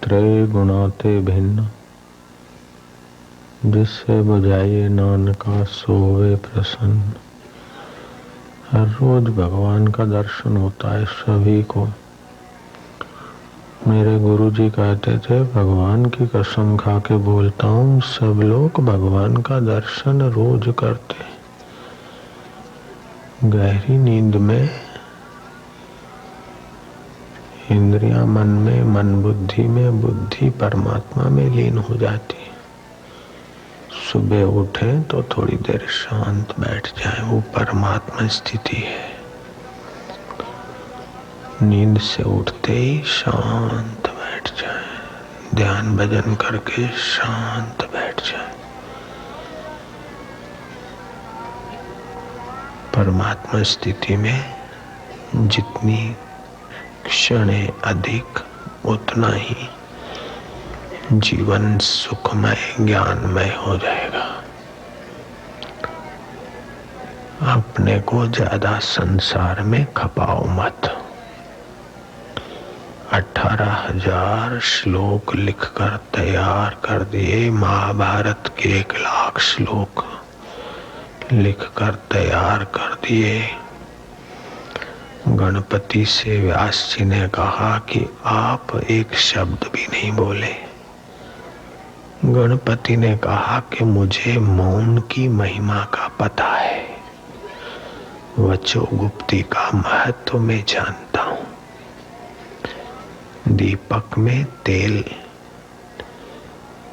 त्रय गुणाते भिन्न, जिससे बुझाइए नानका सोवे प्रसन्न। हर रोज भगवान का दर्शन होता है सभी को। मेरे गुरुजी कहते थे, भगवान की कसम खा के बोलता हूँ, सब लोग भगवान का दर्शन रोज करते। गहरी नींद में इंद्रियां मन में, मन बुद्धि में, बुद्धि परमात्मा में लीन हो जाती। सुबह उठे तो थोड़ी देर शांत बैठ जाए, वो परमात्मा स्थिति है। नींद से उठते ही शांत बैठ जाए, ध्यान भजन करके शांत बैठ जाए। परमात्मा स्थिति में जितनी क्षणें अधिक, उतना ही जीवन सुखमय ज्ञानमय हो जाएगा। अपने को ज्यादा संसार में खपाओ मत। 18,000 श्लोक लिखकर तैयार कर दिए, महाभारत के 1 लाख श्लोक लिखकर तैयार कर दिए। गणपति से व्यास जी ने कहा कि आप एक शब्द भी नहीं बोले। गणपति ने कहा कि मुझे मौन की महिमा का पता है, वचो गुप्ती का महत्व मैं जानता हूं। दीपक में तेल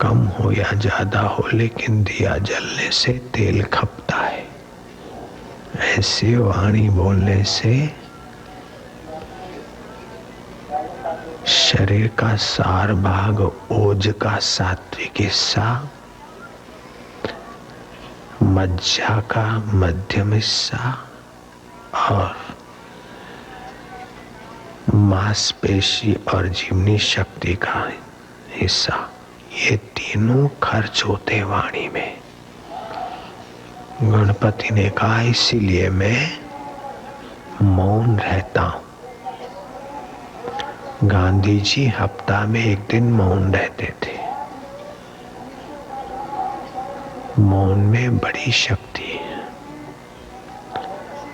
कम हो या ज्यादा हो, लेकिन दिया जलने से तेल खपता है। ऐसे वाणी बोलने से शरीर का सार भाग, ओज का सात्विक हिस्सा, मज्जा का मध्यम हिस्सा और मांसपेशी और जीवनी शक्ति का हिस्सा, ये तीनों खर्च होते वाणी में। गणपति ने कहा, इसीलिए मैं मौन रहता हूं। गांधी जी हफ्ता में 1 दिन मौन रहते थे। मौन में बड़ी शक्ति है।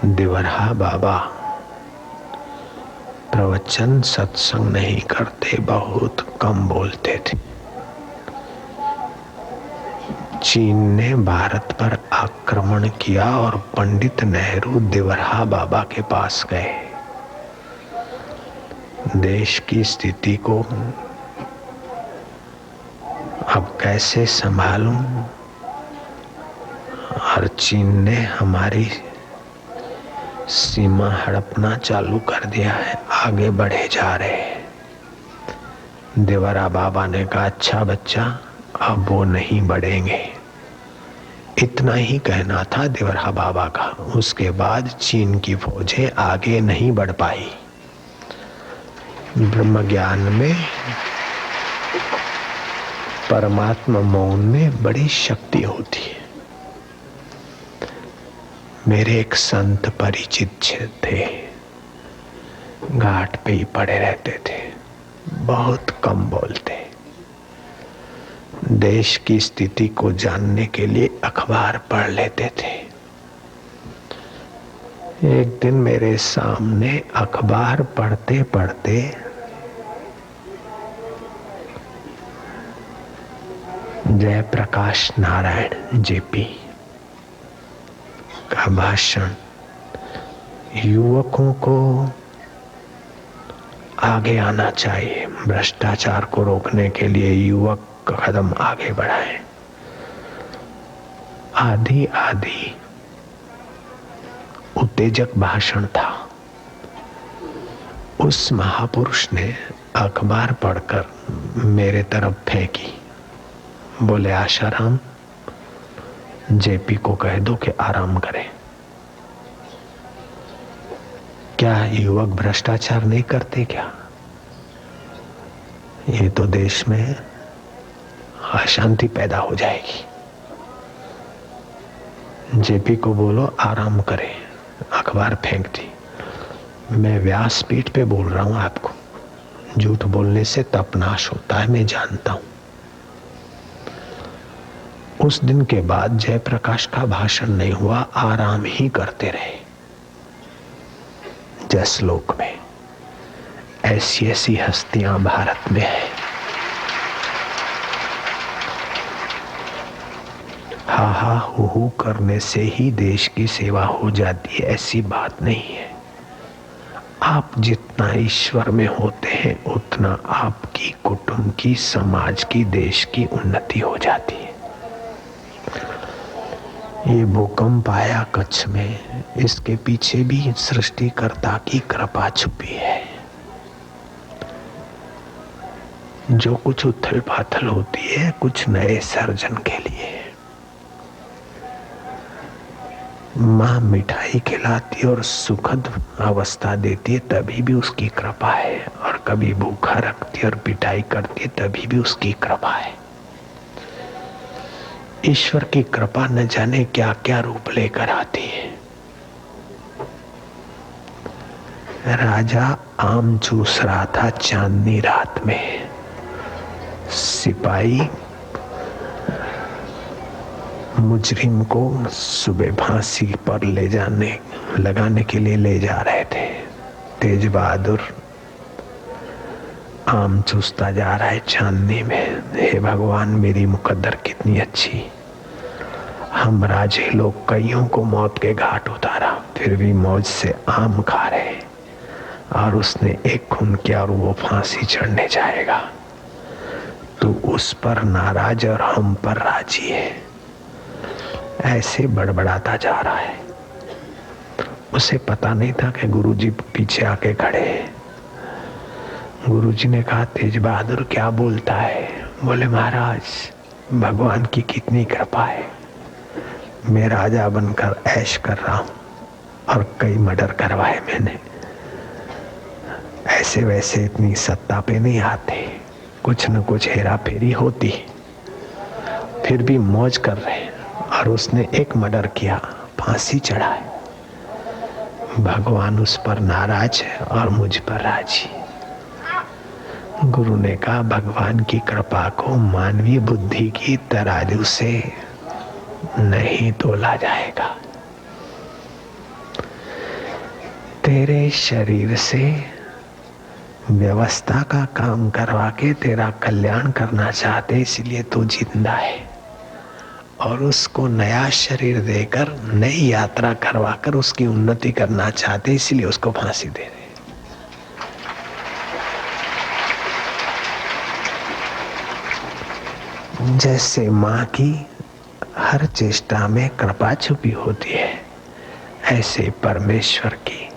दिवरहा बाबा प्रवचन सत्संग नहीं करते, बहुत कम बोलते थे। चीन ने भारत पर आक्रमण किया और पंडित नेहरू दिवरहा बाबा के पास गए। देश की स्थिति को अब कैसे संभालूं, और चीन ने हमारी सीमा हड़पना चालू कर दिया है, आगे बढ़े जा रहे हैं। देवरा बाबा ने कहा, अच्छा बच्चा, अब वो नहीं बढ़ेंगे। इतना ही कहना था देवरा बाबा का। उसके बाद चीन की फौजें आगे नहीं बढ़ पाई। ब्रह्म ज्ञान में, परमात्मा मौन में बड़ी शक्ति होती है। मेरे एक संत परिचित थे, घाट पे ही पड़े रहते थे, बहुत कम बोलते। देश की स्थिति को जानने के लिए अखबार पढ़ लेते थे। एक दिन मेरे सामने अखबार पढ़ते पढ़ते जयप्रकाश नारायण जेपी का भाषण, युवकों को आगे आना चाहिए, भ्रष्टाचार को रोकने के लिए युवक कदम आगे बढ़ाएं। आधी आधी उत्तेजक भाषण था। उस महापुरुष ने अखबार पढ़कर मेरे तरफ फेंकी। बोले, आशाराम, जेपी को कह दो कि आराम करे। क्या युवक भ्रष्टाचार नहीं करते क्या? ये तो देश में अशांति पैदा हो जाएगी। जेपी को बोलो आराम करे। अखबार फेंक दी। मैं व्यासपीठ पे बोल रहा हूं आपको, झूठ बोलने से तप नाश होता है, मैं जानता हूं। उस दिन के बाद जयप्रकाश का भाषण नहीं हुआ, आराम ही करते रहे जसलोक में। ऐसी ऐसी हस्तियां भारत में है। हा हा हू करने से ही देश की सेवा हो जाती है, ऐसी बात नहीं है। आप जितना ईश्वर में होते हैं उतना आपकी, कुटुंब की, समाज की, देश की उन्नति हो जाती है। ये भूकंप आया कच्छ में, इसके पीछे भी सृष्टिकर्ता की कृपा छुपी है। जो कुछ उथल पाथल होती है कुछ नए सर्जन के लिए। माँ मिठाई खिलाती और सुखद अवस्था देती है तभी भी उसकी कृपा है, और कभी भूखा रखती और पिटाई करती है तभी भी उसकी कृपा है। ईश्वर की कृपा न जाने क्या क्या रूप लेकर आती है। राजा आम चूस रहा था चांदनी रात में। सिपाही मुजरिम को सुबह फांसी पर लगाने के लिए ले जा रहे थे। तेज बहादुर आम चूसता जा रहा है चांदनी में। हे भगवान, मेरी मुकद्दर कितनी अच्छी। हम राजे लोग कईयों को मौत के घाट उतारा, फिर भी मौज से आम खा रहे, और उसने एक खून किया और वो फांसी चढ़ने जाएगा। तो उस पर नाराज और हम पर राजी है। ऐसे बड़बड़ाता जा रहा है। उसे पता नहीं था कि गुरुजी पीछे आके खड़े हैं। गुरुजी ने कहा, तेज बहादुर क्या बोलता है? बोले, महाराज भगवान की कितनी कृपा है, मैं राजा बनकर ऐश कर रहा हूं और कई मर्डर करवाए मैंने। ऐसे वैसे इतनी सत्ता पे नहीं आते, कुछ न कुछ हेरा फेरी होती, फिर भी मौज कर रहे। और उसने एक मर्डर किया, फांसी चढ़ाए। भगवान उस पर नाराज है और मुझ पर राजी। गुरु ने कहा, भगवान की कृपा को मानवीय बुद्धि की तराजू से नहीं तोला जाएगा। तेरे शरीर से व्यवस्था का काम करवा के तेरा कल्याण करना चाहते, इसलिए तू जिंदा है, और उसको नया शरीर देकर नई यात्रा करवाकर उसकी उन्नति करना चाहते, इसलिए उसको फांसी दे रहे। जैसे माँ की हर चेष्टा में कृपा छुपी होती है, ऐसे परमेश्वर की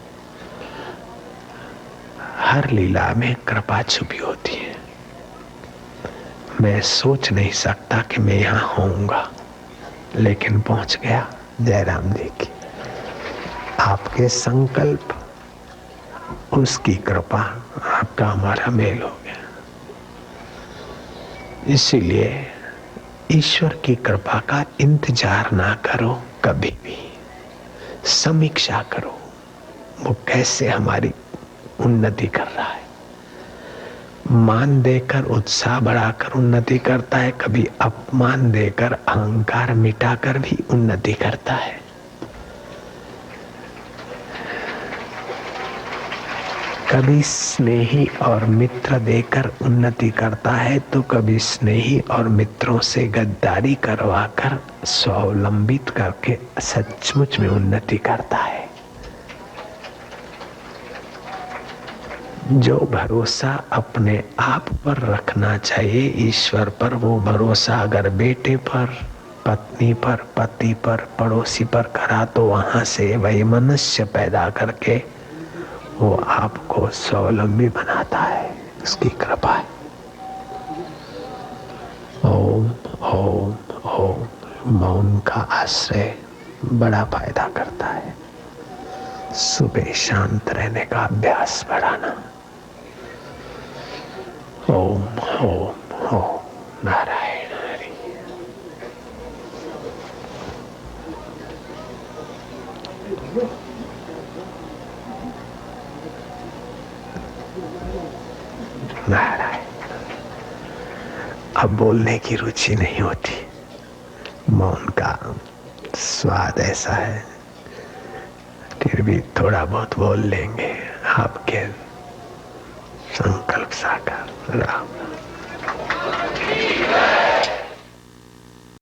हर लीला में कृपा छुपी होती है। मैं सोच नहीं सकता कि मैं यहाँ होऊंगा, लेकिन पहुंच गया। जयराम जी की आपके संकल्प, उसकी कृपा, आपका हमारा मेल हो गया। इसीलिए ईश्वर की कृपा का इंतजार ना करो, कभी भी समीक्षा करो वो कैसे हमारी उन्नति कर रहा है। मान देकर उत्साह बढ़ाकर उन्नति करता है, कभी अपमान देकर अहंकार मिटाकर भी उन्नति करता है। कभी स्नेही और मित्र देकर उन्नति करता है, तो कभी स्नेही और मित्रों से गद्दारी करवाकर स्वावलंबित करके सचमुच में उन्नति करता है। जो भरोसा अपने आप पर रखना चाहिए, ईश्वर पर, वो भरोसा अगर बेटे पर, पत्नी पर, पति पर, पड़ोसी पर करा, तो वहां से वैमनस्य पैदा करके वो आपको स्वावलंबी बनाता है। उसकी कृपा है। ओम ओम ओम। मौन का आश्रय बड़ा फायदा करता है। सुबह शांत रहने का अभ्यास बढ़ाना। ओम ओम ओम। नारायण हरि। नारायण। अब बोलने की रुचि नहीं होती, मौन का स्वाद ऐसा है, फिर भी थोड़ा बहुत बोल लेंगे। आपके संकल्प साकार। राम।